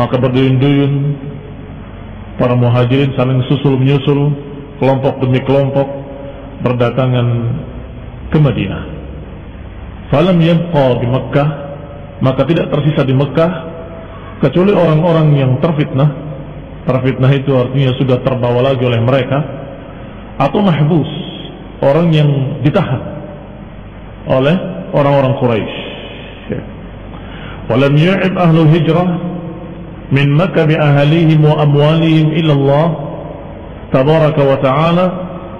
Maka berduyun-duyun para muhajirin saling susul menyusul, kelompok demi kelompok berdatangan ke Madinah. Falam yabqa di Mekkah, maka tidak tersisa di Mekkah kecuali orang-orang yang terfitnah. Terfitnah itu artinya sudah terbawa lagi oleh mereka, atau mahbus, orang yang ditahan oleh orang-orang Quraisy. Walam yu'ib ahlul hijrah min Makkah bi ahlihim wa amwalihim illa Allah tabaraka wa ta'ala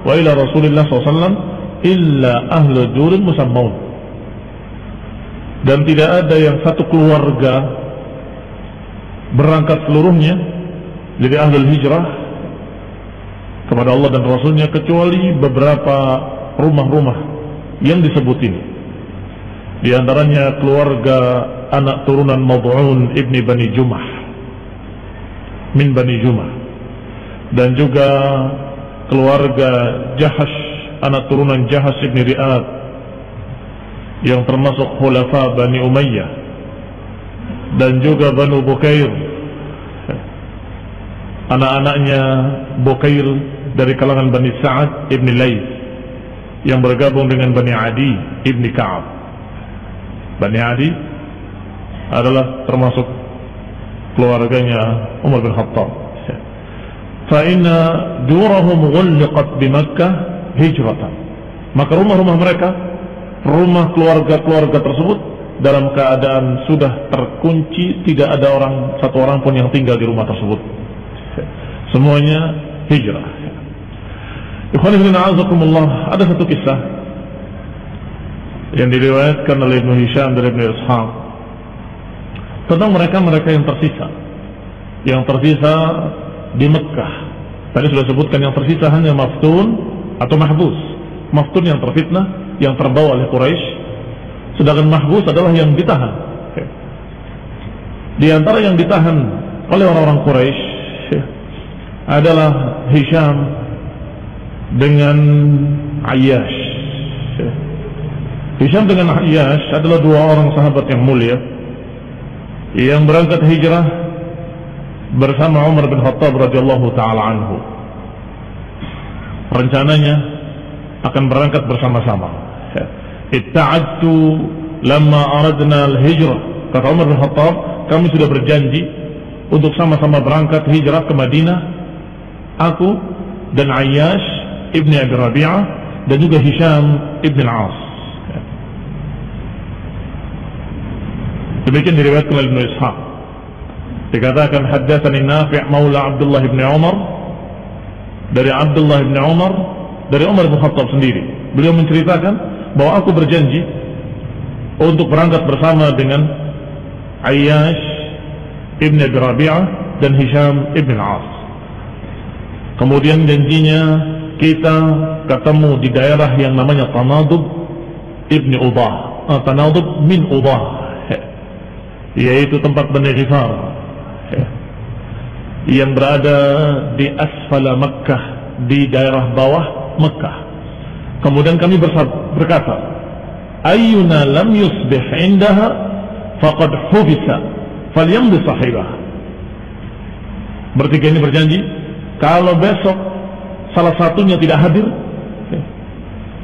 wa ila Rasulillah SAW illa ahlu durin musammaun. Dan tidak ada yang satu keluarga berangkat seluruhnya jadi ahlul hijrah kepada Allah dan Rasulnya kecuali beberapa rumah-rumah yang disebut ini. Di antaranya keluarga anak turunan Mad'un ibni Bani Jumah min Bani Jumah, dan juga keluarga Jahash, anak turunan Jahash ibni Ri'ad yang termasuk khulafa Bani Umayyah, dan juga Banu Bukair, anak-anaknya Bukair dari kalangan Bani Sa'ad ibni Layth yang bergabung dengan Bani Adi ibni Ka'ab. Bani Adi adalah termasuk keluarganya Umar bin Khattab. Fa inna durahum ghulqat bi Makkah hijratan. Maka rumah-rumah mereka, rumah keluarga-keluarga tersebut dalam keadaan sudah terkunci, tidak ada satu orang pun yang tinggal di rumah tersebut. Semuanya hijrah. Ikhwan fillah a'azakumullah, ada satu kisah yang diriwayatkan oleh Ibnu Hisham dari Ibnu Ishaq tentang mereka-mereka yang tersisa di Mekkah. Tadi sudah sebutkan yang tersisa hanya maftun atau mahbus. Maftun yang terfitnah, yang terbawa oleh Quraisy, sedangkan mahbus adalah yang ditahan. Di antara yang ditahan oleh orang-orang Quraisy adalah Hisham dengan Ayyash. Hisham dengan Ayyash adalah dua orang sahabat yang mulia yang berangkat hijrah bersama Umar bin Khattab radhiyallahu taala anhu. Rencananya akan berangkat bersama-sama. Itta'adtu lamma aradna al-hijrah. Kata Umar bin Khattab, kami sudah berjanji untuk sama-sama berangkat hijrah ke Madinah, aku dan Ayyash ibni Abi Rabi'ah dan juga Hisham ibn al-As. Demikian diriwayatkan oleh Ibnu Ishaq. Dikatakan haddatsani Nafi' maula Abdullah bin Umar, dari Abdullah bin Umar, dari Umar bin Khattab sendiri. Beliau menceritakan bahwa aku berjanji untuk berangkat bersama dengan Ayyash ibn Abi Rabi'ah dan Hisham ibn al-As. Kemudian janjinya kita ketemu di daerah yang namanya Tanadub ibn Udah, Tanadub min Udah, yaitu tempat Bani Ghifar yang berada di asfala Makkah, di daerah bawah Makkah. Kemudian kami berkata, ayyuna lam yusbih indaha faqad hubisa falyamdi sahibah. Bertiga ini berjanji, kalau besok salah satunya tidak hadir,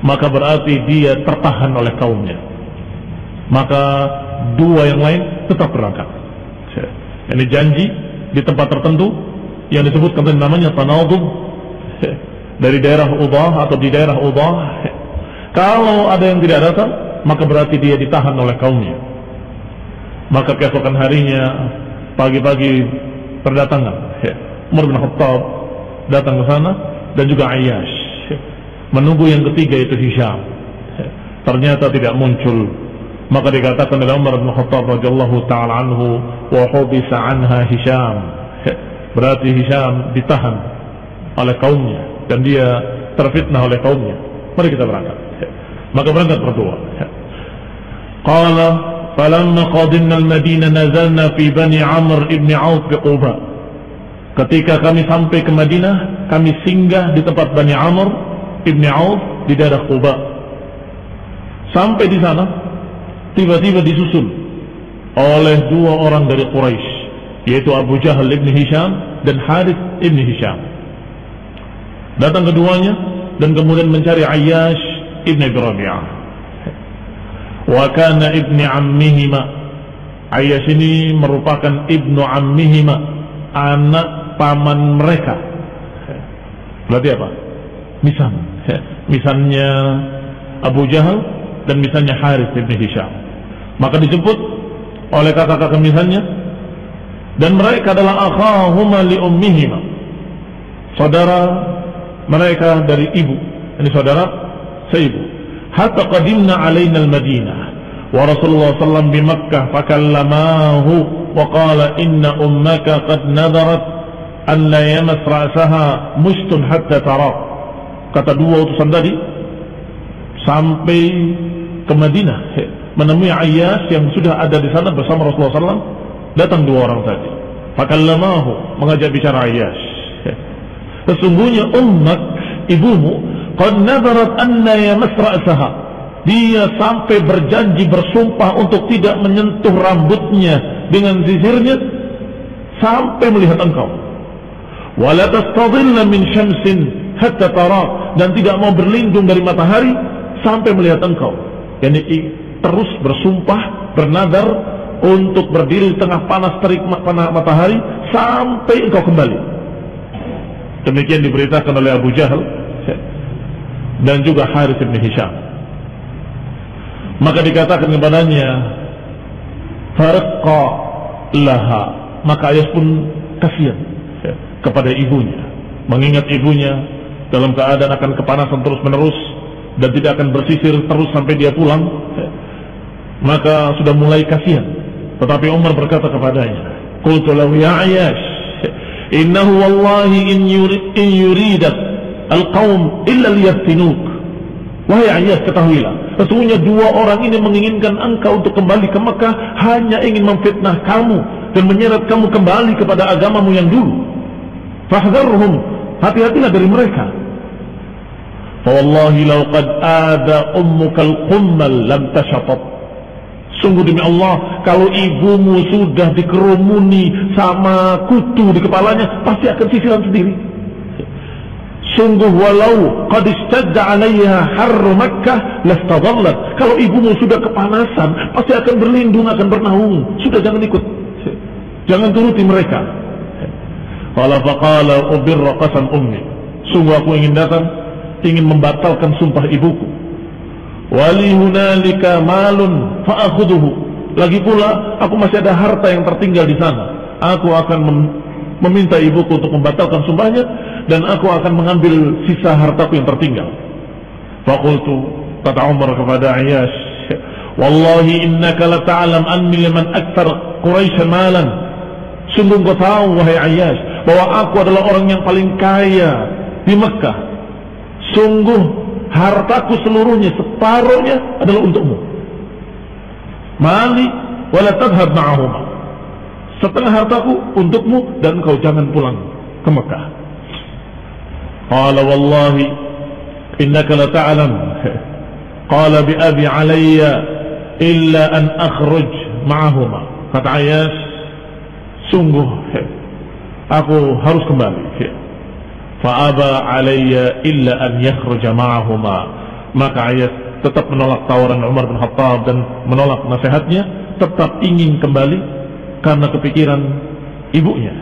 maka berarti dia tertahan oleh kaumnya, maka dua yang lain tetap berangkat. Ini janji di tempat tertentu yang disebutkan namanya Tanadub, dari daerah Udah atau di daerah Udah. Kalau ada yang tidak datang, maka berarti dia ditahan oleh kaumnya. Maka keesokan harinya pagi-pagi berdatangan Umar bin Khattab datang ke sana dan juga Ayyash. Menunggu yang ketiga itu Hisham. Ternyata tidak muncul. Maka dikatakan oleh Umar bin Khattab radhiyallahu taala anhu, wa hubisa anha Hisham. Berarti Hisham ditahan oleh kaumnya dan dia terfitnah oleh kaumnya. Mari kita berangkat. Maka berangkat berdua. Qala falamma qadimna al-Madinah nazalna fi Bani Amr ibn Auf bi Quba. Ketika kami sampai ke Madinah, kami singgah di tempat Bani Amr ibn Auf di daerah Quba. Sampai di sana, tiba-tiba disusul oleh dua orang dari Quraisy yaitu Abu Jahal ibn Hisham dan Harith ibn Hisham. Datang keduanya dan kemudian mencari Ayyash ibn Abi Rabi'ah. Wa kana ibni ammihima, Ayyash ini merupakan ibnu ammihima, anak paman mereka. Berarti apa? Misan. Misannya Abu Jahal dan misannya Harith ibn Hisham. Maka dijemput oleh kakak-kakak misannya, dan mereka adalah akhahuma li ummihima, saudara mereka dari ibu, ini saudara seibu. Hatta qadimna alaina al-Madinah wa Rasulullah sallallahu bi Makkah fakallamahu wa qala inna ummaka qad nadarat an la yamas ra'saha mushtun hatta tara. Kata dua utusan tadi sampai ke Madinah menemui Ayyash yang sudah ada di sana bersama Rasulullah SAW. Datang dua orang tadi, fakallamahu, mengajak bicara Ayyash, sesungguhnya ummak, ibumu, qad nadarat anna yamas ra'saha, dia sampai berjanji, bersumpah untuk tidak menyentuh rambutnya dengan sisirnya sampai melihat engkau. Wala tastadilla min syamsin hatta tara, dan tidak mau berlindung dari matahari sampai melihat engkau. Yani terus bersumpah, bernadar untuk berdiri di tengah panas terik matahari sampai engkau kembali. Demikian diberitakan oleh Abu Jahal dan juga Harith bin Hisham. Maka dikatakan kepadanya, farqa laha, maka Ayyash pun kasihan kepada ibunya, mengingat ibunya dalam keadaan akan kepanasan terus menerus dan tidak akan bersisir terus sampai dia pulang. Maka sudah mulai kasihan. Tetapi Umar berkata kepadanya, qultu lahu ya Ayyash, innahu wallahi in yuridat al-qawm illa liyaftinuk. Wahai Ayyash, ketahuilah, sesungguhnya dua orang ini menginginkan engkau untuk kembali ke Mekah hanya ingin memfitnah kamu dan menyeret kamu kembali kepada agamamu yang dulu. Fahdharhum, hati-hatilah dari mereka. Fawallahi law qad ada ummuka al-qummal lam tashatat. Sungguh demi Allah, kalau ibumu sudah dikerumuni sama kutu di kepalanya, pasti akan sisiran sendiri. Sungguh walau qad istadda 'alayha harru Makkah lastadallat. Kalau ibumu sudah kepanasan, pasti akan berlindung, akan bernaung. Sudah, jangan ikut. Jangan turuti mereka. Qala faqala ubirra qasam ummi. Sungguh aku ingin datang, ingin membatalkan sumpah ibuku. Wali hunalika malun fa'akhuduhu. Lagi pula aku masih ada harta yang tertinggal di sana. Aku akan meminta ibuku untuk membatalkan sumpahnya, dan aku akan mengambil sisa hartaku yang tertinggal. Faqultu, kata Umar kepada Ayyash, wallahi innaka la ta'lam anni liman akthar Quraisy malan. Sungguh kau tahu wahai Ayyash bahwa aku adalah orang yang paling kaya di Mekah. Sungguh hartaku seluruhnya, separuhnya adalah untukmu. Mali wala tadhhab ma'ahum. Setengah hartaku untukmu dan kau jangan pulang ke Mekah. Qala wallahi innaka la ta'lam. Qala bi abi alayya illa an akhruj ma'ahuma. Kata Ayyash, sungguh aku harus kembali. Fa'aba alayya illa an yakhruja ma'ahuma. Maka Ayyash tetap menolak tawaran Umar bin Khattab dan menolak nasihatnya, tetap ingin kembali karena kepikiran ibunya.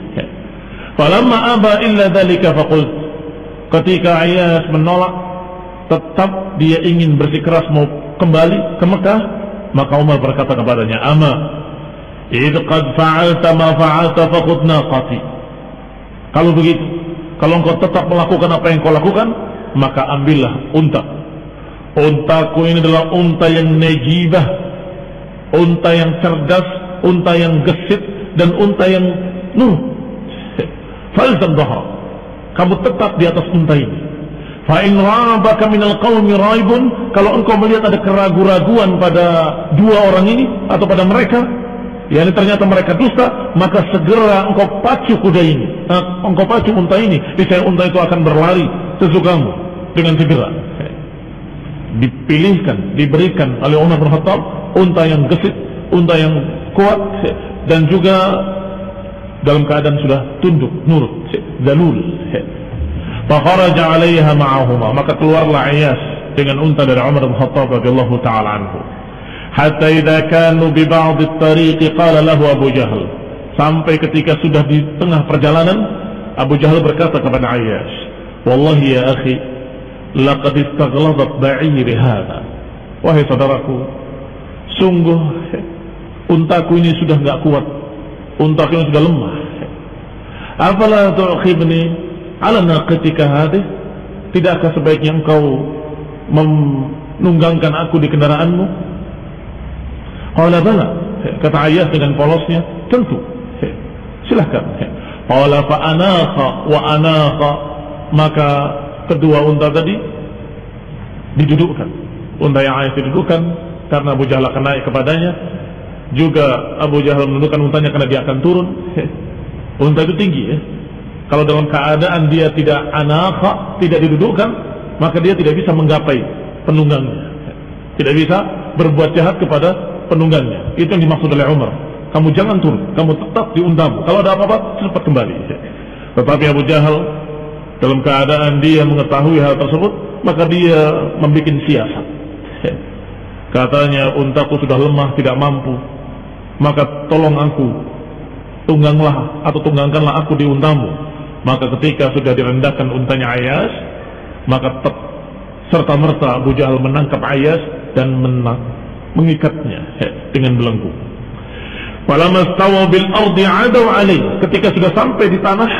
Falamma aba illa dhalika faqult. Ketika Ayyash menolak, tetap dia ingin bersikeras mau kembali ke Mekah, maka Umar berkata kepadanya, ama idh qad fa'alta ma fa'alta faqud naqati. Kalau begitu, kalau engkau tetap melakukan apa yang kau lakukan, maka ambillah unta. Untaku ini adalah unta yang najibah, unta yang cerdas, unta yang gesit, dan unta yang falzam dhahra. Kamu tetap di atas unta ini. Fa in rabaka minal qaumi raibun, kalau engkau melihat ada keraguan-raguan pada dua orang ini atau pada mereka, yakni ternyata mereka dusta, maka segera engkau pacu kuda ini, engkau pacu unta ini, niscaya unta itu akan berlari sesukamu dengan segera. Dipilihkan, diberikan oleh Umar bin Khattab unta yang gesit, unta yang kuat, dan juga dalam keadaan sudah tunduk, nurut, dalul. Fakharaja 'alaiha ma'ahuma, maka keluarlah Ayyas dengan unta dari Umar bin Khattab radhiyallahu ta'ala anhu. Hatta idza kanu bi ba'd at-tariq qala lahu Abu Jahal, sampai ketika sudah di tengah perjalanan, Abu Jahal berkata kepada Ayyas, "Wallahi ya akhi, laqad istaghladat ba'iri hadha." Wahai saudaraku, sungguh untaku ini sudah enggak kuat, untaku ini sudah lemah. Afala tu'khibni ala naqatika hadhihi, tidakkah sebaiknya engkau menunggangkan aku di kendaraanmu? Qala bala, kata Ayyas dengan polosnya, tentu, silahkan. Qala fa anaqa wa anaqa, maka kedua unta tadi didudukkan. Unta yang Ayyas didudukkan karena Abu Jahal akan naik kepadanya. Juga Abu Jahal menundukkan untanya karena dia akan turun. Unta itu tinggi ya. Kalau dalam keadaan dia tidak anaqa, tidak didudukkan, maka dia tidak bisa menggapai penunggangnya, tidak bisa berbuat jahat kepada penunggangnya. Itu yang dimaksud oleh Umar. Kamu jangan turun, kamu tetap di untamu. Kalau ada apa-apa, cepat kembali. Tetapi Abu Jahal dalam keadaan dia mengetahui hal tersebut, maka dia membuat siasat. Katanya, untaku sudah lemah, tidak mampu, maka tolong aku, tungganglah atau tunggangkanlah aku di untamu. Maka ketika sudah direndahkan untanya Ayyas, maka serta-merta Abu Jahal menangkap Ayyas dan mengikatnya dengan belenggu. Falamma stawa bil ardi adaw alaih, ketika sudah sampai di tanah,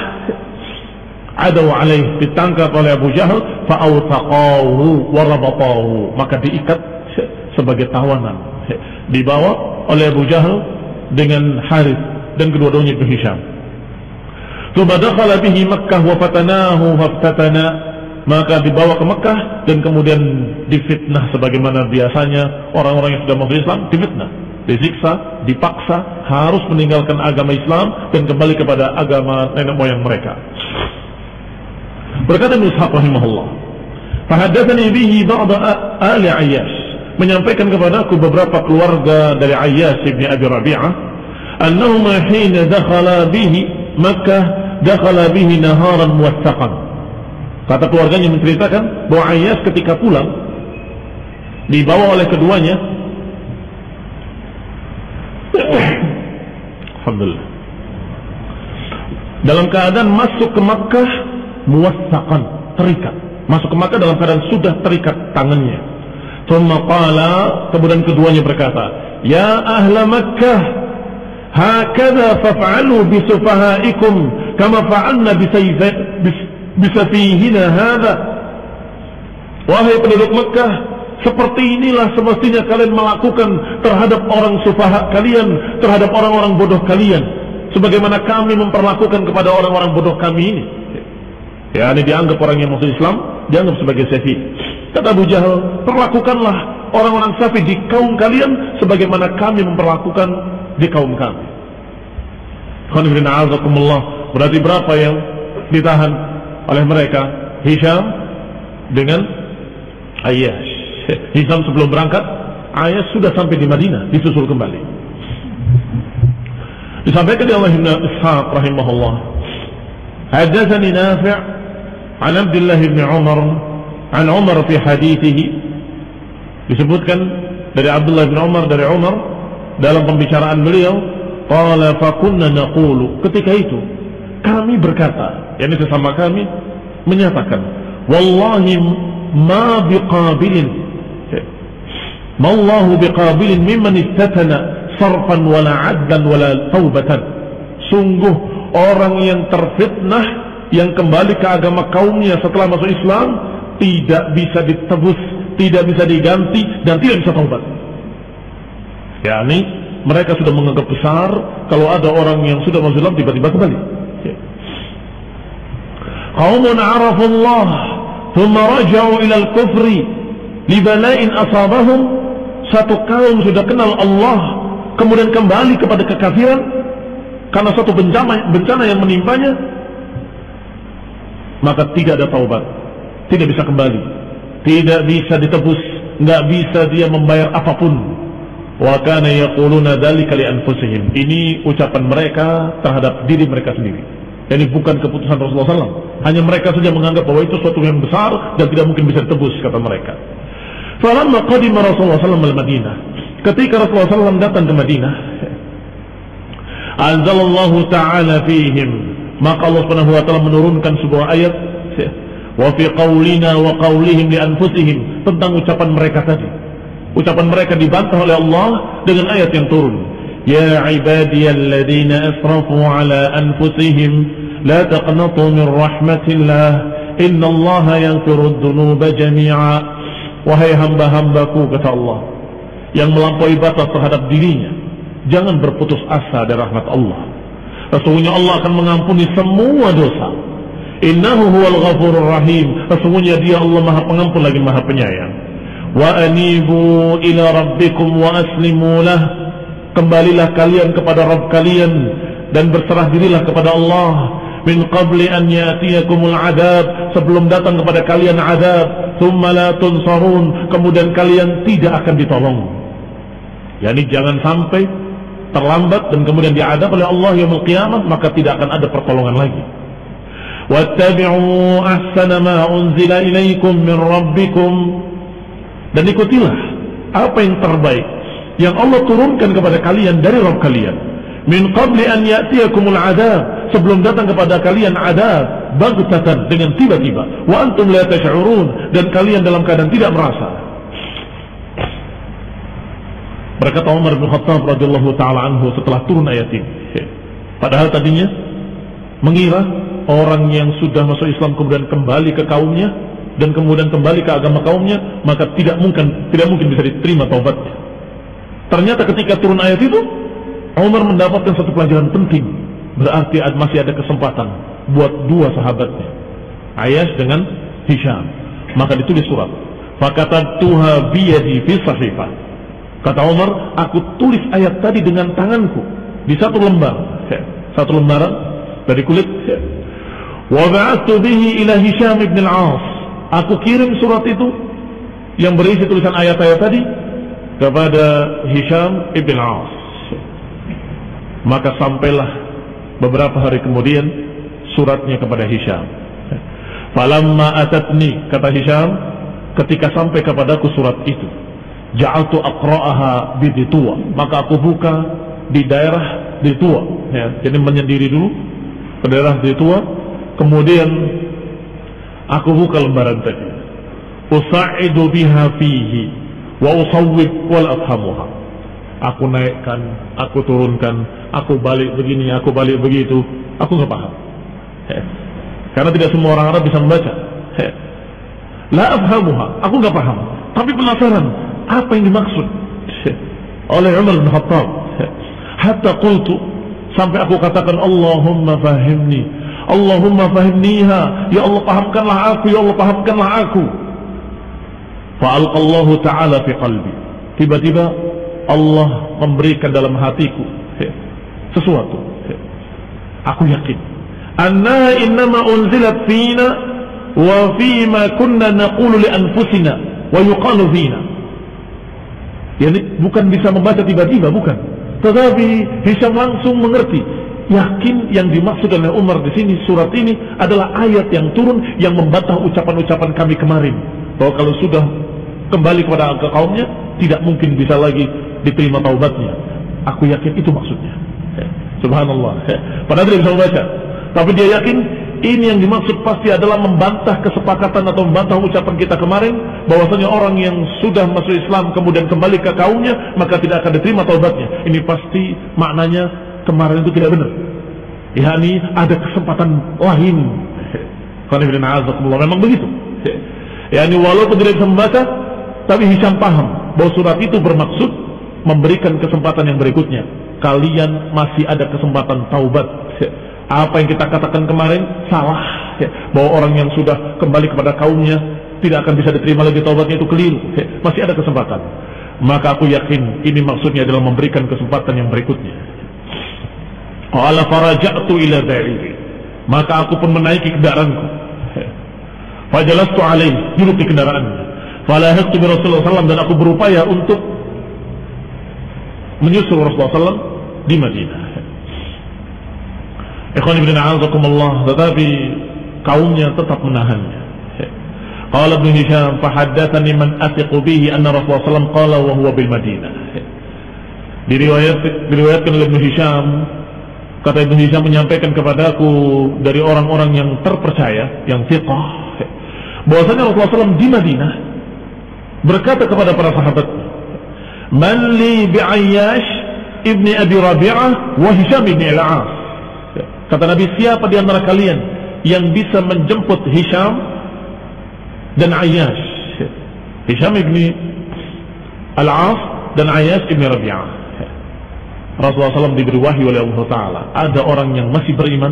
adaw alaih, ditangkap oleh Abu Jahal, fa'awthaqahu wa rabatahu, maka diikat sebagai tawanan, dibawa oleh Abu Jahal dengan Harith dan kedua-duanya Ibnu Hisham. Tsumma dakhala bihi Makkah wa fatanahu faftatana, maka dibawa ke Mekah dan kemudian difitnah sebagaimana biasanya orang-orang yang sudah masuk Islam difitnah, disiksa, dipaksa harus meninggalkan agama Islam dan kembali kepada agama nenek moyang mereka. Berkata Ibnu Ishaq rahimahullah, "Fahaddatsani bihi ba'd ali Ayyas," menyampaikan kepadaku beberapa keluarga dari Ayyas bin Abi Rabi'ah, "annahuma hina dakhala bihi Makkah dakhala bihi naharan muwassaqan." Kata keluarganya menceritakan bahwa Ayyas ketika pulang dibawa oleh keduanya, alhamdulillah, dalam keadaan masuk ke Makkah muwassaqan, terikat. Masuk ke Makkah dalam keadaan sudah terikat tangannya. Tsumma qala, kemudian keduanya berkata, "Ya ahla Makkah, hakadha faf'alu bi sufahaikum kama fa'alna bisafihina hadha." Wahai penduduk Makkah, seperti inilah semestinya kalian melakukan terhadap orang sufaha kalian, terhadap orang-orang bodoh kalian, sebagaimana kami memperlakukan kepada orang-orang bodoh kami ini. Ya, ini dianggap orang yang masuk Islam dianggap sebagai safi. Kata Abu Jahal, perlakukanlah orang-orang safi di kaum kalian sebagaimana kami memperlakukan di kaum kami. Berarti berapa yang ditahan oleh mereka? Hisham dengan Ayyas. Hisham sebelum berangkat, Ayyas sudah sampai di Madinah, disusul kembali. Disampaikan oleh Ibnu Ishaq rahimahullah, "Haddatsani Nafi' an Abdullah bin Umar an Umar fi hadithihi," disebutkan dari Abdullah bin Umar dari Umar dalam pembicaraan beliau, qala fa kunna naqulu, ketika itu kami berkata, yakni sesama kami menyatakan, wallahi ma biqabilin, ma Allahu biqabilin mimman istatana sarfan wala adlan wala taubatan. Sungguh orang yang terfitnah, yang kembali ke agama kaumnya setelah masuk Islam, tidak bisa ditebus, tidak bisa diganti, dan tidak bisa taubat. yakni mereka sudah menganggap besar kalau ada orang yang sudah masuk Islam tiba-tiba kembali. Qaumun arafullah thumma raja'u ila al-kufri li bala'in asabahum. Satu kaum sudah kenal Allah kemudian kembali kepada kekafiran karena satu bencana yang menimpanya, maka tidak ada taubat, tidak bisa kembali, tidak bisa ditebus, nggak bisa dia membayar apapun. Wa kana yaquluna dzalika li anfusihim. Ini ucapan mereka terhadap diri mereka sendiri. Ini bukan keputusan Rasulullah SAW. Hanya mereka saja menganggap bahwa itu suatu yang besar dan tidak mungkin bisa ditebus, kata mereka. Falamma qadima Rasulullah SAW al-Madinah, ketika Rasulullah SAW datang ke Madinah, anzalallahu ta'ala fihim, maka Allah Subhanahu wa taala menurunkan sebuah ayat, wa fi qaulina wa qaulihim li anfusihim, tentang ucapan mereka tadi. Ucapan mereka dibantah oleh Allah dengan ayat yang turun. Ya ibadiyalladzina asrafu ala anfusihim la taqnatu min rahmatillah innallaha yaghfirud dzunuba jami'a. Wahai hamba-hambaku, kata Allah, yang melampaui batas terhadap dirinya, jangan berputus asa dari rahmat Allah. Sesungguhnya Allah akan mengampuni semua dosa. Innahu huwal ghafurur rahim. Sesungguhnya Dia Allah Maha Pengampun lagi Maha Penyayang. Wa anibu ila rabbikum wa aslimu lah. Kembalilah kalian kepada Rabb kalian dan berserah dirilah kepada Allah. Min qabli an ya'tiyakumul adab, sebelum datang kepada kalian adab. Thumma la tunsarun, kemudian kalian tidak akan ditolong. Yani jangan sampai terlambat dan kemudian diadab oleh Allah yaumul qiyamah, maka tidak akan ada pertolongan lagi. Wattabi'u ahsana ma unzila ilaikum min rabbikum, dan ikutilah apa yang terbaik yang Allah turunkan kepada kalian dari Rabb kalian. Min qabli an ya'tiyakumul adab, sebelum datang kepada kalian adab baghtatan, dengan tiba-tiba. Wa antum la tash'urun, dan kalian dalam keadaan tidak merasa. Berkata Umar bin Khattab radhiyallahu taala anhu setelah turun ayat ini, padahal tadinya mengira orang yang sudah masuk Islam kemudian kembali ke kaumnya dan kemudian kembali ke agama kaumnya, maka tidak mungkin bisa diterima taubatnya. Ternyata ketika turun ayat itu, Umar mendapatkan satu pelajaran penting. Berarti masih ada kesempatan buat dua sahabatnya, Ayyash dengan Hisham. Maka ditulis surat. Fakatabtuha biyadi fi sahifah. Kata Umar, aku tulis ayat tadi dengan tanganku di satu lembar, satu lembaran dari kulit. Wa ba'athu bihi ila Hisham ibn al-As. Aku kirim surat itu yang berisi tulisan ayat-ayat tadi kepada Hisham ibn al-As. Maka sampailah beberapa hari kemudian suratnya kepada Hisham. Falamma atatni, kata Hisham, ketika sampai kepadaku surat itu, ja'altu aqra'aha biditua, maka aku buka di daerah Ditua, ya, jadi menyendiri dulu ke daerah Ditua, kemudian aku buka lembaran tadi. Usa'idu biha fihi wa usawwib wal afhamuha. Aku naikkan, aku turunkan, aku balik begini, aku balik begitu, aku nggak paham. Karena tidak semua orang Arab bisa membaca. La afhamuha, aku nggak paham, tapi penasaran apa yang dimaksud oleh Umar bin Khattab. Hatta qultu, sampai aku katakan, Allahumma fahimni, Allahumma fahimniha, ya Allah pahamkanlah aku, ya Allah pahamkanlah aku. Fa'alqallahu ta'ala fi qalbi, tiba-tiba Allah memberikan dalam hatiku sesuatu. Aku yakin anna innama unzilat fina wa fima kunna naqulu li anfusina wa yuqalu fina. Yani bukan bisa membaca tiba-tiba, bukan. Tetapi Hisham langsung mengerti, yakin yang dimaksud oleh Umar di sini, surat ini adalah ayat yang turun yang membantah ucapan-ucapan kami kemarin, bahwa kalau sudah kembali kepada kaumnya tidak mungkin bisa lagi diterima taubatnya. Aku yakin itu maksudnya. Subhanallah. Padahal dia bisa membaca, tapi dia yakin ini yang dimaksud pasti adalah membantah kesepakatan atau membantah ucapan kita kemarin, bahwasanya orang yang sudah masuk Islam kemudian kembali ke kaumnya maka tidak akan diterima taubatnya. Ini pasti maknanya kemarin itu tidak benar. Yani ada kesempatan lain. Memang begitu. Yani walaupun tidak bisa membaca, tapi Hisham paham bahwa surat itu bermaksud memberikan kesempatan yang berikutnya. Kalian masih ada kesempatan taubat. Apa yang kita katakan kemarin salah, bahwa orang yang sudah kembali kepada kaumnya tidak akan bisa diterima lagi taubatnya, itu keliru. Masih ada kesempatan. Maka aku yakin ini maksudnya adalah memberikan kesempatan yang berikutnya. Qala faraja'tu ila ba'iri, maka aku pun menaiki kendaraanku. Fajalastu alaihi, duduk di kendaraannya. Falahaqtu bi Rasulullah SAW, dan aku berupaya untuk menyusul Rasulullah SAW di Madinah. Ikhwan ibn a'azakumullah, tetapi kaumnya tetap menahannya. Qala Ibnu Hisham, fahaddatsani man athiqu bihi anna Rasulullah SAW qala wa huwa bil Madinah. Diriwayatkan oleh Ibnu Hisham, kata Ibnu Hisham menyampaikan kepadaku dari orang-orang yang terpercaya, yang thiqah, bahwasanya Rasulullah SAW di Madinah berkata kepada para sahabat, man li bi Ayyash ibni Abi Rabi'ah wa Hisham ibni Al-As. Kata Nabi, siapa di antara kalian yang bisa menjemput Hisham dan Ayyash? Hisham ibni Al-As dan Ayyash ibni Rabi'ah. Rasulullah SAW diberi wahyu oleh Allah Ta'ala, ada orang yang masih beriman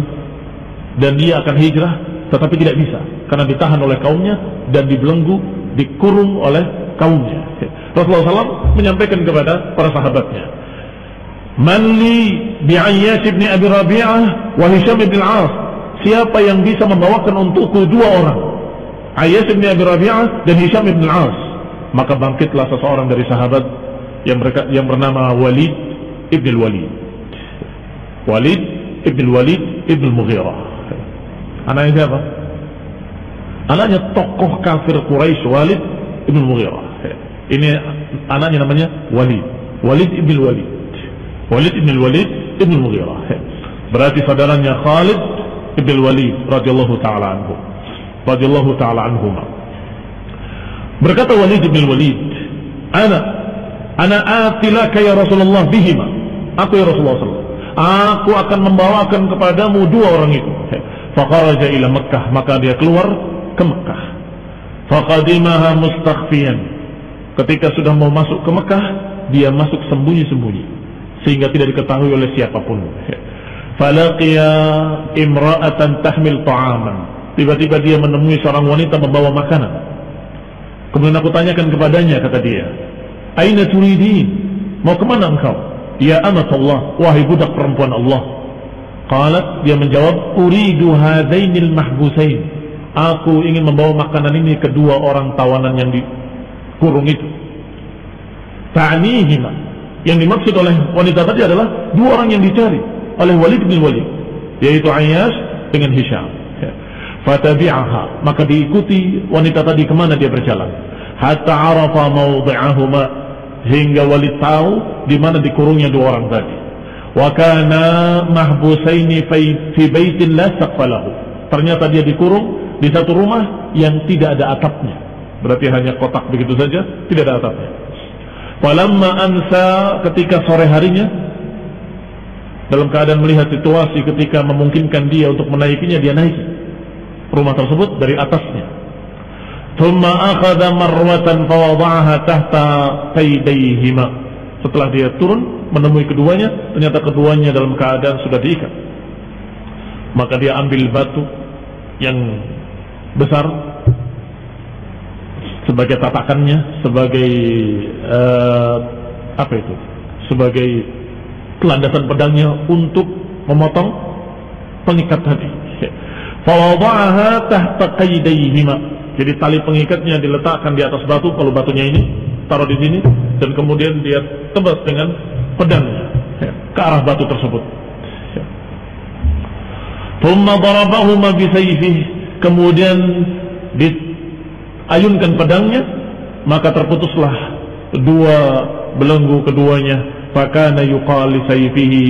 dan dia akan hijrah, tetapi tidak bisa karena ditahan oleh kaumnya dan dibelenggu, dikurung oleh kaumnya. Rasulullah SAW menyampaikan kepada para sahabatnya, man li bi Ayyash ibni Abi Rabi'ah wa Hisham ibn Al-As, siapa yang bisa membawakan untukku dua orang, Ayyash ibn Abi Rabi'ah dan Hisham ibn Al-As. Maka bangkitlah seseorang dari sahabat yang bernama Walid ibn al-Walid. Walid ibn al-Walid ibn al-Mughirah. Anaknya siapa? Anaknya tokoh kafir Quraisy, Walid ibn al-Mughirah. Ini anaknya namanya Walid. Walid ibn al-Walid. Walid ibn al-Walid ibn al-Mughirah. Berarti saudaranya Khalid ibn al-Walid radhiyallahu ta'ala anhu. Radhiyallahu ta'ala anhuma. Berkata Walid bin Walid, ana atilaka ya Rasulullah bihima. Aku ya Rasulullah SAW, aku akan membawakan kepadamu dua orang itu. Faqaraja ila Makkah, maka dia keluar ke Makkah. Faqadimaha mustakhfiyan. Ketika sudah mau masuk ke Makkah, dia masuk sembunyi-sembunyi sehingga tidak diketahui oleh siapapun. Falaqiya imra'atan tahmil ta'aman. Tiba-tiba dia menemui seorang wanita membawa makanan. Kemudian aku tanyakan kepadanya, kata dia, aina turidin? Mau kemana engkau? Ya amatullah, wahai budak perempuan Allah. Qalat, dia menjawab, uridu hadainil mahbusain. Aku ingin membawa makanan ini ke dua orang tawanan yang dikurung itu. Ta'nihima, yang dimaksud oleh wanita tadi adalah dua orang yang dicari oleh Walid bin Walid, yaitu Ayyash dengan Hisham. Fatabi'aha, maka diikuti wanita tadi kemana dia berjalan. Hatta arafa mawdi'ahuma, hingga Walid tahu di mana dikurungnya dua orang tadi. Wa kana mahbusaini fi baitin la saqfa lahu. Ternyata dia dikurung di satu rumah yang tidak ada atapnya. Berarti hanya kotak begitu saja, tidak ada atapnya. Falamma ansa, ketika sore harinya, dalam keadaan melihat situasi ketika memungkinkan dia untuk menaikinya, dia naik rumah tersebut dari atasnya. Thumma akhadha marwatan fawada'aha tahta qaydayhima. Setelah dia turun menemui keduanya, ternyata keduanya dalam keadaan sudah diikat. Maka dia ambil batu yang besar sebagai tatakannya, sebagai sebagai landasan pedangnya untuk memotong pengikat tadi. Fawada'aha tahta qaydayhima. Jadi tali pengikatnya diletakkan di atas batu, kalau batunya ini taruh di sini, dan kemudian dia tebas dengan pedangnya ke arah batu tersebut. Thumma darabahuma bisayfihi, kemudian diayunkan pedangnya, maka terputuslah dua belenggu keduanya. Fakana yuqal li sayfihi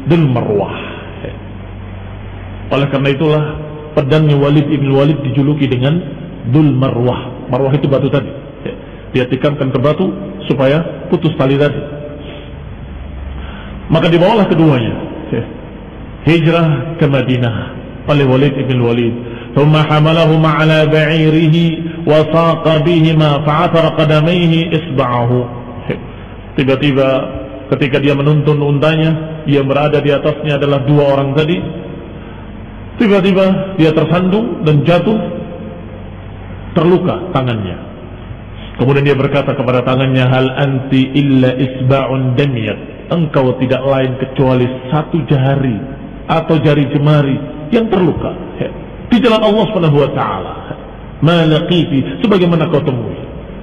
dul marwah. Oleh karena itulah pedangnya Walid ibn Walid dijuluki dengan Dul Marwah. Marwah itu batu tadi. Dia tikamkan ke batu supaya putus tali tadi. Maka dibawalah keduanya hijrah ke Madinah oleh Walid ibn Walid. Thumma hamalahuma ala ba'irihi wa saqa bihima fa'athara qadamayhi isba'ahu. Tiba-tiba ketika dia menuntun untanya, yang berada di atasnya adalah dua orang tadi. Tiba-tiba dia tersandung dan jatuh, terluka tangannya. Kemudian dia berkata kepada tangannya, hal anti illa isba'un damiyat, engkau tidak lain kecuali satu jari atau jari jemari yang terluka di jalan Allah Subhanahu wa taala. Ma laqiti, sebagaimana kau temui,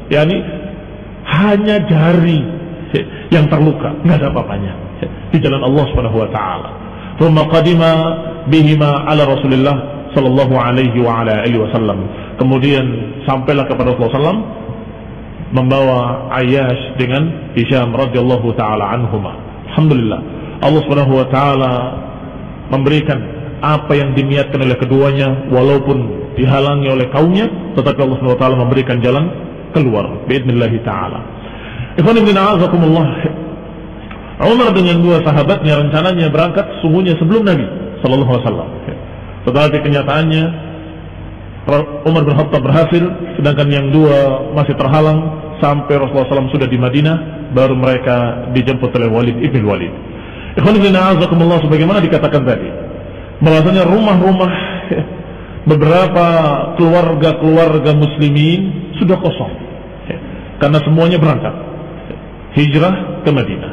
yakni hanya jari yang terluka, nggak ada apa-apanya di jalan Allah Subhanahu wa taala. Thumma qadima bihima ala Rasulillah sallallahu alaihi wa ala alihi wasallam. Kemudian sampailah kepada Rasulullah SAW membawa Ayyash dengan Hisham radhiyallahu taala anhuma. Alhamdulillah, Allah Subhanahu wa taala memberikan apa yang diniatkan oleh keduanya, walaupun dihalangi oleh kaumnya, tetapi Allah Subhanahu wa taala memberikan jalan keluar biidznillah taala. Ikhwan ibn a'azakumullah, Umar dengan dua sahabatnya rencananya berangkat sungguhnya sebelum Nabi sallallahu alaihi wasallam. Tetapi kenyataannya Umar bin Khattab berhasil, sedangkan yang dua masih terhalang sampai Rasulullah SAW sudah di Madinah, baru mereka dijemput oleh Walid ibn Walid. Ikhwan ibn a'azakumullah, sebagaimana dikatakan tadi, bahwasanya rumah-rumah beberapa keluarga-keluarga muslimin sudah kosong karena semuanya berangkat hijrah ke Madinah.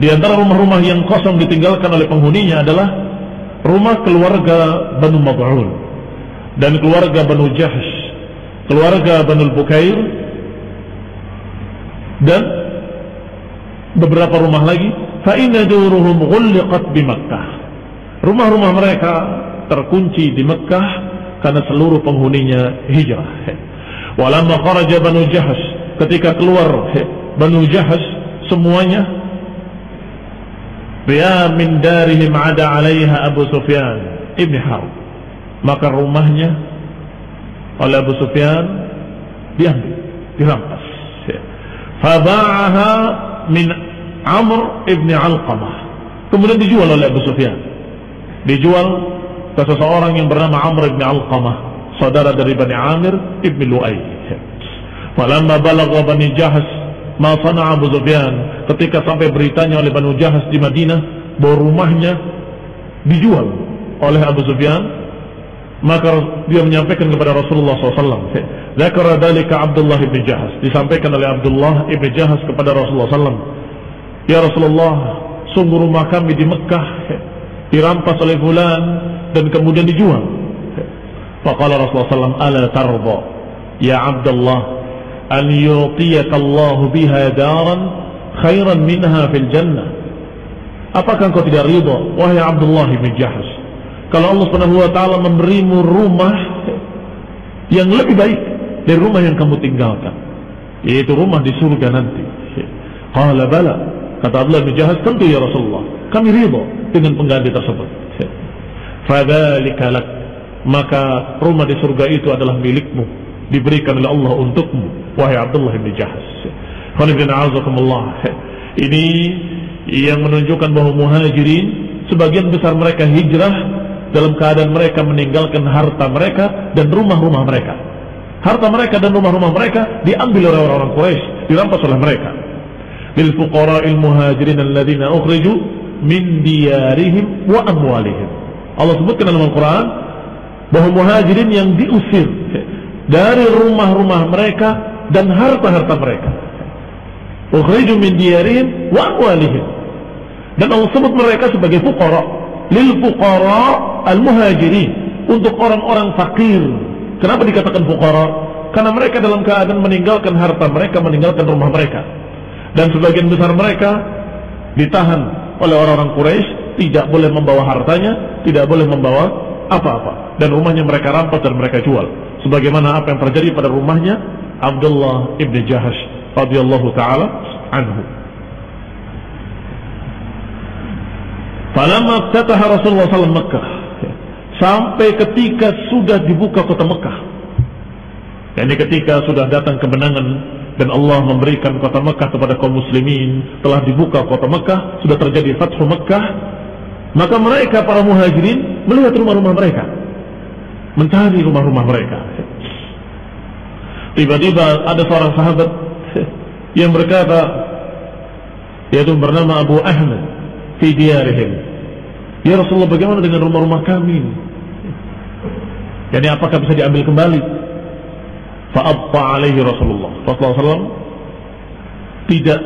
Di antara rumah-rumah yang kosong ditinggalkan oleh penghuninya adalah rumah keluarga Banu Mad'un dan keluarga Banu Jahsh, keluarga Banu Bukair, dan beberapa rumah lagi. Fa inna duruhum ghulqat bi Makkah. Rumah-rumah mereka terkunci di Mekkah karena seluruh penghuninya hijrah. Walamma kharaja Banu Jahsh, ketika keluar Banu Jahsh semuanya, ya min darihim ada 'alaiha Abu Sufyan ibn Harb, maka rumahnya oleh Abu Sufyan diambil, dirampas. Faba'aha min Amr ibn Alqamah, kemudian dijual oleh Abu Sufyan, dijual ke seseorang yang bernama Amr ibn Alqamah, saudara dari Bani Amir ibn Lu'ay. Falamma balagha Bani Jahsh ma sana'a Abu Sufyan, ketika sampai beritanya oleh Banu Jahsh di Madinah bahwa rumahnya dijual oleh Abu Sufyan, maka dia menyampaikan kepada Rasulullah SAW. Zakara dalika Abdullah ibn Jahsh, disampaikan oleh Abdullah ibn Jahsh kepada Rasulullah SAW. Ya Rasulullah, sungguh rumah kami di Mekkah dirampas oleh fulan dan kemudian dijual. Faqala Rasulullah SAW, ala tarda ya Abdullah an yu'tiyaka Allah biha daran khairan minha fil jannah. Apakah engkau tidak ridha, wahai Abdullah bin Jahsh, kalau Allah Subhanahu wa taala memberimu rumah yang lebih baik dari rumah yang kamu tinggalkan, yaitu rumah di surga nanti? Qala bala, kata Abdullah bin Jahsh, tentu ya Rasulullah, kami ridha dengan pengganti tersebut. Fadzalika lak, maka rumah di surga itu adalah milikmu, diberikan oleh Allah untukmu, wahai Abdullah bin Jahsh. Ini yang menunjukkan bahwa muhajirin sebagian besar mereka hijrah dalam keadaan mereka meninggalkan harta mereka dan rumah-rumah mereka. Harta mereka dan rumah-rumah mereka diambil oleh orang-orang Quraisy, dirampas oleh mereka. Lil fuqara'il muhajirin alladziina ukhriju min diyarihim wa amwalihim. Allah sebutkan dalam Al-Quran bahwa muhajirin yang diusir dari rumah-rumah mereka dan harta-harta mereka. Ukhriju min diyarihim wa amwalihim. Dan Allah sebut mereka sebagai fuqara. Lil fuqara al-muhajirin, untuk orang-orang fakir. Kenapa dikatakan fuqara? Karena mereka dalam keadaan meninggalkan harta mereka, meninggalkan rumah mereka. Dan sebagian besar mereka ditahan oleh orang-orang Quraisy, tidak boleh membawa hartanya, tidak boleh membawa apa-apa, dan rumahnya mereka rampas dan mereka jual. Sebagaimana apa yang terjadi pada rumahnya Abdullah ibn Jahsh radhiyallahu taala anhu. Falamma ftataha Rasulullah SAW Makkah, sampai ketika sudah dibuka kota Mekah, yakni ketika sudah datang kemenangan dan Allah memberikan kota Mekah kepada kaum muslimin, telah dibuka kota Mekah, sudah terjadi Fathu Mekah, maka mereka para muhajirin melihat rumah-rumah mereka, mencari rumah-rumah mereka. Tiba-tiba ada seorang sahabat yang berkata, yaitu bernama Abu Ahmad, fi diyarihim, ya Rasulullah, bagaimana dengan rumah-rumah kami? Yani apakah bisa diambil kembali? Fa'abta alaihi Rasulullah SAW tidak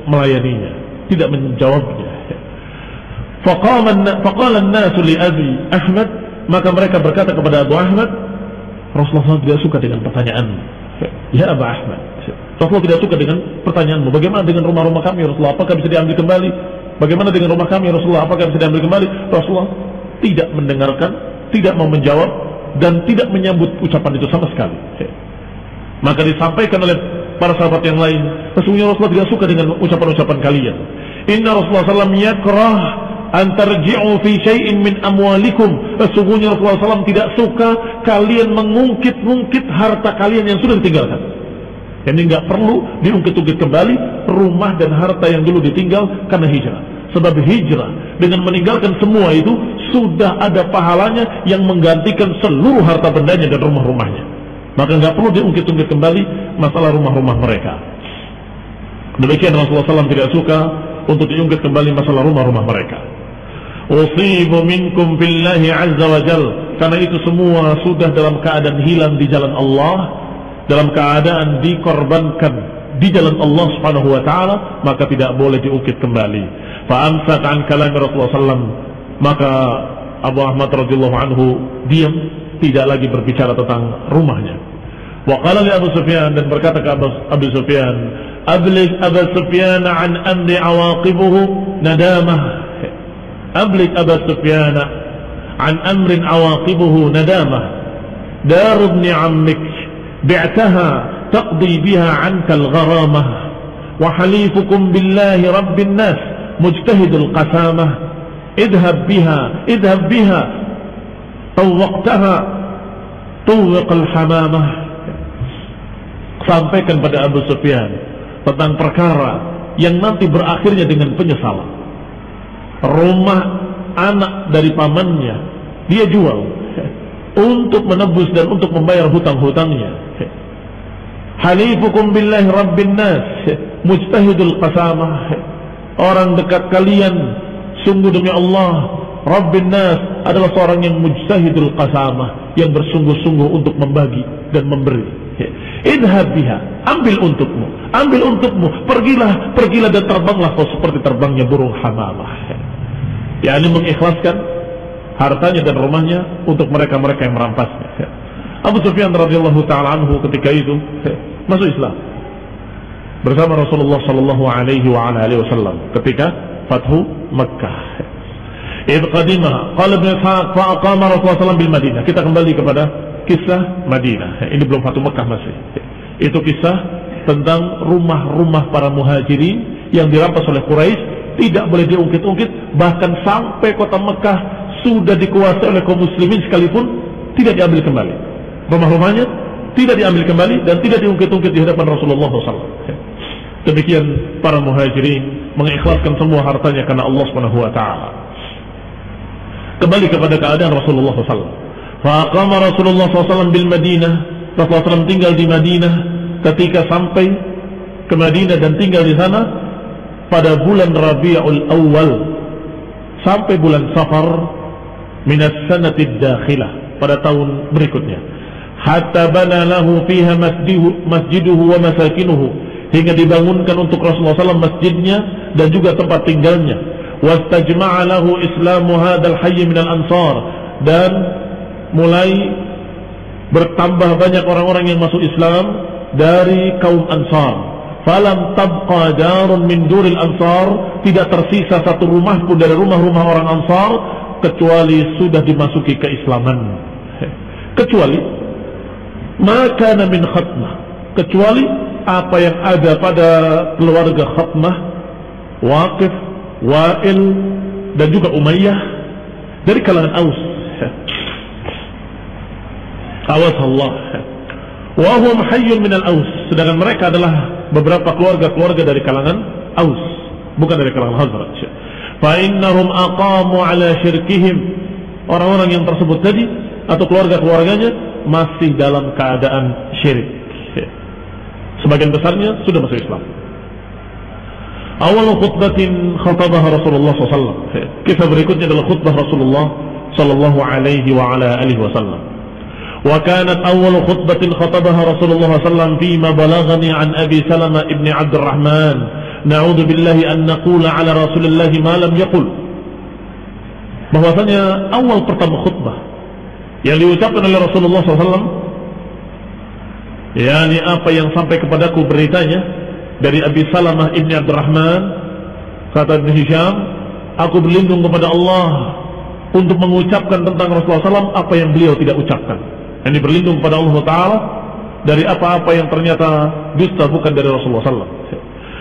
melayaninya, tidak menjawabnya. Faqala an-nasu li Abi Ahmad, maka mereka berkata kepada Abu Ahmad, Rasulullah SAW tidak suka dengan pertanyaan. Ya Abu Ahmad, Rasulullah tidak suka dengan pertanyaanmu. Bagaimana dengan rumah-rumah kami, Rasulullah? Apakah bisa diambil kembali? Bagaimana dengan rumah kami, Rasulullah? Apakah bisa diambil kembali? Rasulullah tidak mendengarkan, tidak mau menjawab, dan tidak menyambut ucapan itu sama sekali. Maka disampaikan oleh para sahabat yang lain, sesungguhnya Rasulullah tidak suka dengan ucapan-ucapan kalian. Inna Rasulullah SAW yakrah an tarji'u fi syai'in min amwalikum. Sesungguhnya Rasulullah SAW tidak suka kalian mengungkit-ungkit harta kalian yang sudah ditinggalkan. Jadi nggak perlu diungkit-ungkit kembali rumah dan harta yang dulu ditinggal karena hijrah. Sebab hijrah dengan meninggalkan semua itu sudah ada pahalanya yang menggantikan seluruh harta bendanya dan rumah-rumahnya. Maka nggak perlu diungkit-ungkit kembali masalah rumah-rumah mereka. Demikian Rasulullah SAW tidak suka untuk diungkit kembali masalah rumah-rumah mereka. Usibu minkum billahi azza wa jal. Karena itu semua sudah dalam keadaan hilang di jalan Allah, dalam keadaan dikorbankan di jalan Allah subhanahu wa ta'ala, maka tidak boleh diungkit kembali. Fa'amsak an kalam Rasulullah SAW. Maka Abu Ahmad radhiyallahu anhu diam, tidak lagi berbicara tentang rumahnya. Wa qala li Abu Sufyan, dan berkata ke Abu Sufyan, ablig Abu Sufyan an amri awaqibuhu nadamah. Ablig Abu Sufyan an amrin awaqibuhu nadamah. Dar ibn ammik bi'taha taqdi biha anka al-gharamah wa halifukum billahi rabbin nas mujtahidul qasamah idhab biha tawwaqtaha tuwiqal hamamah. Sampaikan pada Abu Sufyan tentang perkara yang nanti berakhirnya dengan penyesalan. Rumah anak dari pamannya dia jual untuk menebus dan untuk membayar hutang-hutangnya. Halifukum billahi rabbin nas mujtahidul qasamah. Orang dekat kalian, sungguh demi Allah, Rabbin nas adalah seorang yang mujtahidul qasamah, yang bersungguh-sungguh untuk membagi dan memberi. Idhab biha, ambil untukmu, pergilah dan terbanglah kau seperti terbangnya burung hamamah. yakni mengikhlaskan hartanya dan rumahnya untuk mereka-mereka yang merampasnya. Abu Sufyan radhiyallahu taala anhu ketika itu masuk Islam bersama Rasulullah sallallahu alaihi wasallam ketika Fathu Makkah. Idh qadima qala Ibnu Ishaq fa aqama Rasulullah sallallahu bil Madinah. Kita kembali kepada kisah Madinah. Ini belum Fathu Makkah masih. Itu kisah tentang rumah-rumah para muhajirin yang dirampas oleh Quraisy, tidak boleh diungkit-ungkit, bahkan sampai kota Mekah sudah dikuasai oleh kaum muslimin sekalipun tidak diambil kembali. Rumah-rumahnya tidak diambil kembali dan tidak diungkit-ungkit di hadapan Rasulullah SAW. Demikian para muhajirin mengikhlaskan semua hartanya karena Allah Subhanahu wa taala. Kembali kepada keadaan Rasulullah SAW. Faqama Rasulullah SAW bil Madinah. Rasulullah SAW tinggal di Madinah. Ketika sampai ke Madinah dan tinggal di sana pada bulan Rabiul Awal sampai bulan Safar minas sanatid dakhilah, pada tahun berikutnya. Hatta bana lahu fiha masjiduhu wa masakinuhu, hingga dibangunkan untuk Rasulullah SAW masjidnya dan juga tempat tinggalnya. Wastajma'a lahu islamu hadzal hayy minal ansar, dan mulai bertambah banyak orang-orang yang masuk Islam dari kaum Ansar. Falam tabqa darun min duril Ansar, tidak tersisa satu rumah pun dari rumah-rumah orang Ansar kecuali sudah dimasuki keislaman. Kecuali maka min khatmah, kecuali apa yang ada pada keluarga Khatmah, Waqif, Wa'il dan juga Umayyah dari kalangan Aus. Awas Allah. Wa hum hayyun minal Aus, sedangkan mereka adalah beberapa keluarga-keluarga dari kalangan Aus, bukan dari kalangan Khazraj. Fa innahum aqamu ala syirkihim, orang-orang yang tersebut tadi atau keluarga-keluarganya masih dalam keadaan syirik. Sebagian besarnya sudah masuk Islam. Awal khutbatin khatabaha Rasulullah SAW. Kisah berikutnya adalah khutbah Rasulullah sallallahu alaihi wa ala alihi wasallam. Wa kanat awal khutbatin khatabaha Rasulullah sallallahu fima balaghani an Abi Salamah ibn Abdurrahman, na'udzu billahi an naqula ala Rasulillah ma lam yaqul. Bahwasanya awal pertama khutbah yang diucapkan oleh Rasulullah SAW yakni apa yang sampai kepadaku beritanya dari Abi Salamah ibn Abdurrahman, kata Ibn Hisham, aku berlindung kepada Allah untuk mengucapkan tentang Rasulullah SAW apa yang beliau tidak ucapkan. Ini berlindung kepada Allah Ta'ala dari apa-apa yang ternyata dusta bukan dari Rasulullah SAW.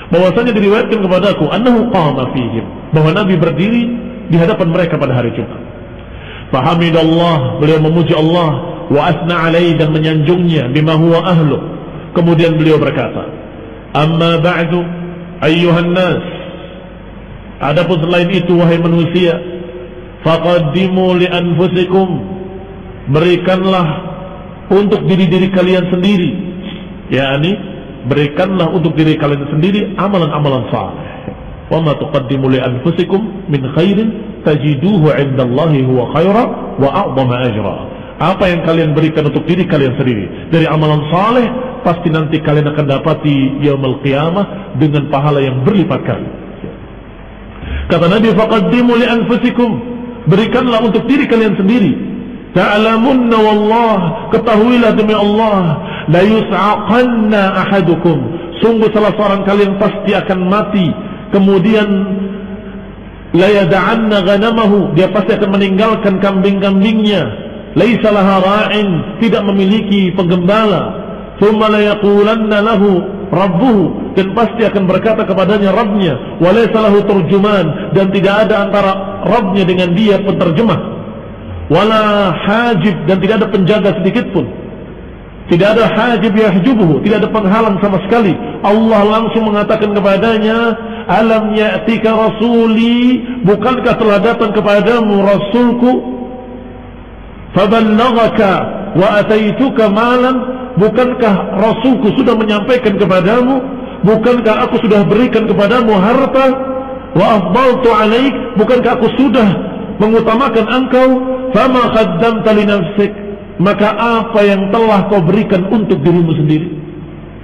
Bahwasanya diriwayatkan kepadaku annahu qama fihim, bahwa Nabi berdiri di hadapan mereka pada hari Jumat. Fahamidallah, beliau memuji Allah, wa asna alaihi, dan menyanjungnya, bima huwa ahlu. Kemudian beliau berkata, amma ba'du ayyuhan nas, adapun selain itu wahai manusia, faqaddimu li anfusikum, berikanlah untuk diri-diri kalian sendiri, yakni berikanlah untuk diri kalian sendiri amalan-amalan saleh. Wa ma tuqaddimu li anfusikum min khairin tajiduhu 'indallahi huwa khairan wa a'dhama ajra. Apa yang kalian berikan untuk diri kalian sendiri dari amalan saleh, pasti nanti kalian akan dapati yaumul qiyamah dengan pahala yang berlipat kali. Kata Nabi, faqaddimu li anfusikum, berikanlah untuk diri kalian sendiri. Ta'lamunna wallah, ketahuilah demi Allah, la yus'aqanna ahadukum, sungguh salah seorang kalian pasti akan mati, kemudian la yada'anna ghanamahu, dia pasti akan meninggalkan kambing-kambingnya, laisa laha ra'in, tidak memiliki penggembala, thumma la yaqulanna lahu rabbuhu, dan pasti akan berkata kepadanya Rabbnya, wa laisa lahu turjuman, dan tidak ada antara Rabbnya dengan dia penterjemah, wala hajib, dan tidak ada penjaga sedikit pun, tidak ada hajib yahjubuhu, tidak ada penghalang sama sekali. Allah langsung mengatakan kepadanya, alam ya'tika rasuli, bukankah telah datang kepadamu rasulku, faballaghaka wa ataituka malan, bukankah rasulku sudah menyampaikan kepadamu, bukankah aku sudah berikan kepadamu harta, wa afdaltu alaik, bukankah aku sudah mengutamakan engkau, fama qaddamta li nafsik, maka apa yang telah kau berikan untuk dirimu sendiri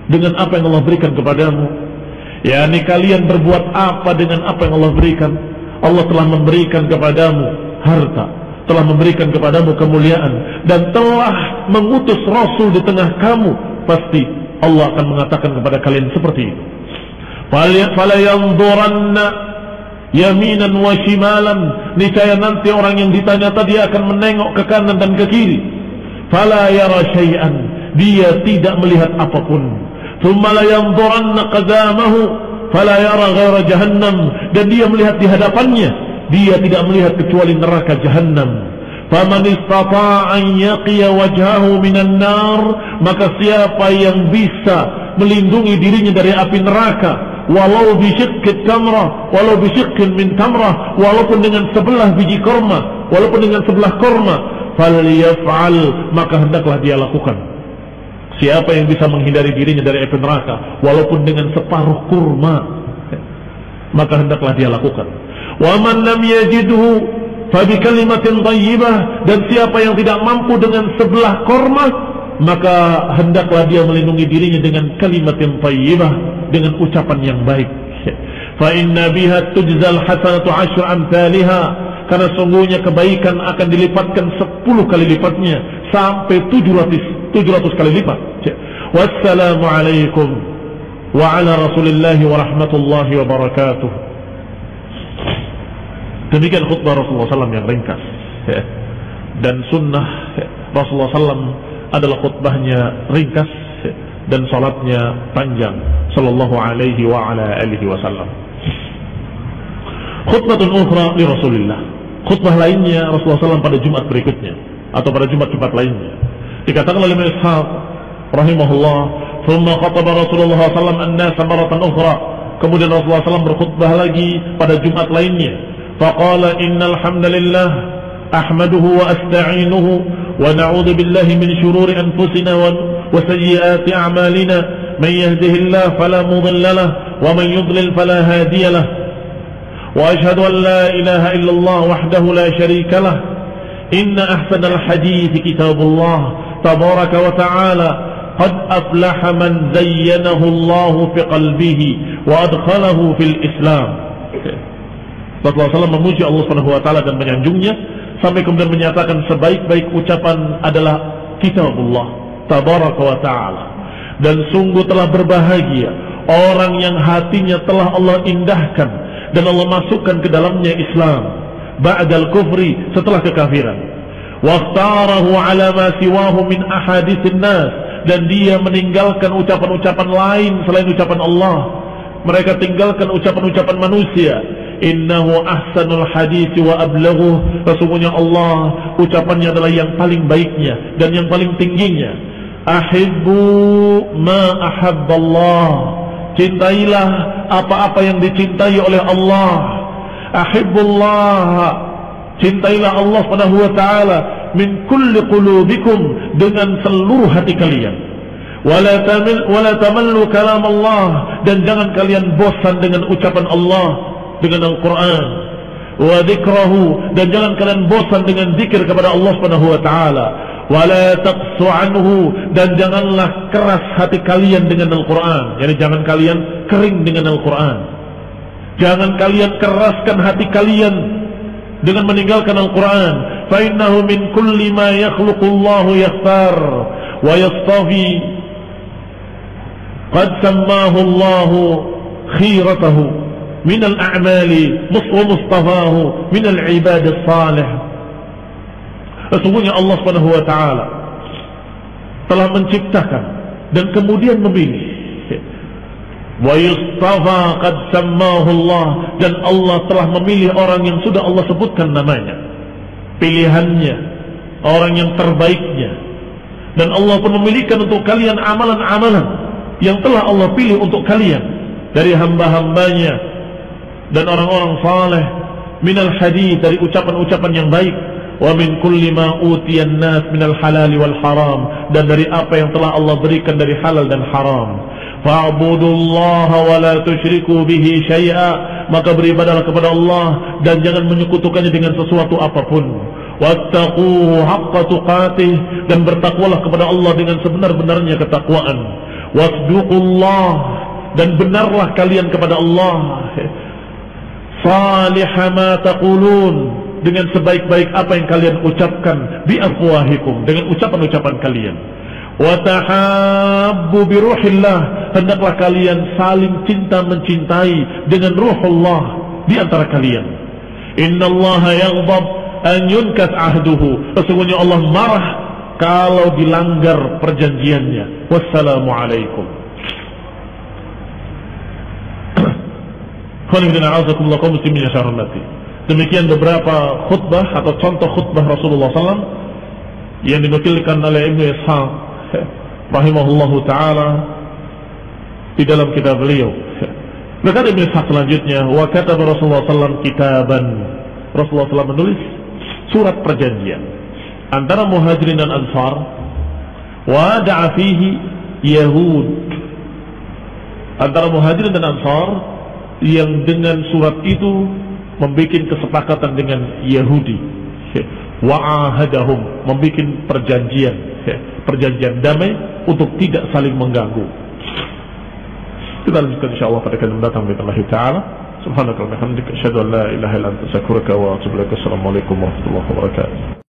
dengan apa yang Allah berikan kepadamu? yakni kalian berbuat apa dengan apa yang Allah berikan? Allah telah memberikan kepadamu harta, telah memberikan kepadamu kemuliaan, dan telah mengutus Rasul di tengah kamu. Pasti Allah akan mengatakan kepada kalian seperti itu. Fala yanzuranna yaminan wa shimalan, niscaya nanti orang yang ditanya tadi akan menengok ke kanan dan ke kiri. Fala yara syai'an, dia tidak melihat apapun. Thumma la yanzuranna qadamahu fala yara ghaira jahannam, dan dia melihat di hadapannya, dia tidak melihat kecuali neraka jahannam. Faman istata'a an yaqiya wajhahu minan nar, maka siapa yang bisa melindungi dirinya dari api neraka, walau bisyiqqit tamrah, walau bisyiqqin min tamrah, walaupun dengan sebelah biji korma, walaupun dengan sebelah korma, falyaf'al, maka hendaklah dia lakukan. Siapa yang bisa menghindari dirinya dari api neraka walaupun dengan separuh kurma, maka hendaklah dia lakukan. Wa man lam yajidhu fa bi kalimatin thayyibah, dan siapa yang tidak mampu dengan sebelah korma, maka hendaklah dia melindungi dirinya dengan kalimatin thayyibah, dengan ucapan yang baik. Fa inna biha tujzal hasanatu 'ashru amsalha, karena sungguhnya kebaikan akan dilipatkan 10 kali lipatnya sampai 700 kali lipat. Wassalamu alaikum wa ala rasulillahi wa rahmatullahi wa barakatuh. Demikian khutbah Rasulullah SAW yang ringkas, dan sunnah Rasulullah SAW adalah khutbahnya ringkas dan salatnya panjang, sallallahu alaihi wa ala alihi wasallam. Khutbatun ukhra li Rasulillah, khutbah lainnya Rasulullah SAW pada Jumat berikutnya atau pada Jumat-Jumat lainnya. Dikatakan oleh Imam Ishaq rahimahullah, thumma khataba Rasulullah SAW an-nasa maratan ukhra, kemudian Rasulullah SAW berkhutbah lagi pada Jumat lainnya. Faqala innal hamdalillah ahmaduhu wa asta'inuhu wa na'udzu billahi min shururi anfusina wa sayyiati a'malina, man yahdihillahu fala mudilla lahu wa man yudlil fala hadiya lahu, wa ashhadu an la ilaha illallah wahdahu la sharika lahu, inna ahsanal hadithi kitabullah tabaraka wa ta'ala, qad aflaha man zayyanahu Allah fi qalbihi wa adkhalahu fil Islam. Rasulullah SAW memuji Allah Subhanahu wa ta'ala dan menyanjungnya, sampai kemudian menyatakan sebaik-baik ucapan adalah kitabullah tabaraka wa ta'ala, Dan sungguh telah berbahagia orang yang hatinya telah Allah indahkan dan Allah masukkan ke dalamnya Islam ba'dal kufri, setelah kekafiran. Waqtarahu ala ma siwahu min ahaditsin nas, dan dia meninggalkan ucapan-ucapan lain selain ucapan Allah. Mereka tinggalkan ucapan-ucapan manusia. Innahu ahsanul hadits wa ablaghuh, sesungguhnya Allah ucapannya adalah yang paling baiknya dan yang paling tingginya. Ahibbu ma ahabballah, cintailah apa-apa yang dicintai oleh Allah. Ahibbullah, cintailah Allah Subhanahu wa taala min kulli qulubikum, dengan seluruh hati kalian. Wala tamallu kalam Allah, dan jangan kalian bosan dengan ucapan Allah, dengan Al-Quran. Wa dzikrahu, dan jangan kalian bosan dengan zikir kepada Allah Subhanahu wa taala. Wala taqsu anhu, dan janganlah keras hati kalian dengan Al-Quran. Jadi jangan kalian kering dengan Al-Quran. Jangan kalian keraskan hati kalian dengan meninggalkan Al-Quran. Fa innahu min kulli ma yakhluqullahu yakhtar wa yastafi, qad sammahu Allahu khiratahu min al-a'mali wa mustafahu min al-ibad as-salih. Sesungguhnya Allah Subhanahu wa taala telah menciptakan dan kemudian memilih. Wa yustafa qad sammahu Allah, dan Allah telah memilih orang yang sudah Allah sebutkan namanya, pilihannya, orang yang terbaiknya. Dan Allah pun memilihkan untuk kalian amalan-amalan yang telah Allah pilih untuk kalian dari hamba-hambanya dan orang-orang saleh, minal hadits, dari ucapan-ucapan yang baik. Wa min kulli ma utiyan nas minal halal wal haram, dan dari apa yang telah Allah berikan dari halal dan haram. Fa'budullaha wa la tusyriku bihi syai'a, maka beribadahlah kepada Allah dan jangan menyekutukannya dengan sesuatu apapun. Wattaquhu haqqa tuqatih, dan bertakwalah kepada Allah dengan sebenar-benarnya ketakwaan. Wasduqullah, dan benarlah kalian kepada Allah. Salihah ma taqulun, dengan sebaik-baik apa yang kalian ucapkan, bi afwahikum, dengan ucapan-ucapan kalian. Wa tahabbu bi ruhillah, hendaklah kalian saling cinta mencintai dengan ruhullah di antara kalian. Innallaha yaghdab an yunkas ahduhu, sesungguhnya Allah marah kalau dilanggar perjanjiannya. Wassalamu alaikum. Demikian beberapa khutbah atau contoh khutbah Rasulullah SAW yang dinukilkan oleh Ibnu Ishaq rahimahullahu ta'ala di dalam kitab beliau. Berkata Ibnu Ishaq selanjutnya, wa kataba Rasulullah SAW kitaban, Rasulullah SAW menulis surat perjanjian antara Muhajirin dan Ansar. Wada'a fihi Yahud, antara Muhajirin dan Ansar, yang dengan surat itu membuat kesepakatan dengan Yahudi. Wa'ahadahum, membuat perjanjian damai untuk tidak saling mengganggu. Kita lanjutkan insyaallah pada kali mendatang billahi taala. Subhanaka wa bihamdika asyhadu an la ilaha illa anta astaghfiruka wa atubu ilaik. Assalamualaikum warahmatullahi wabarakatuh.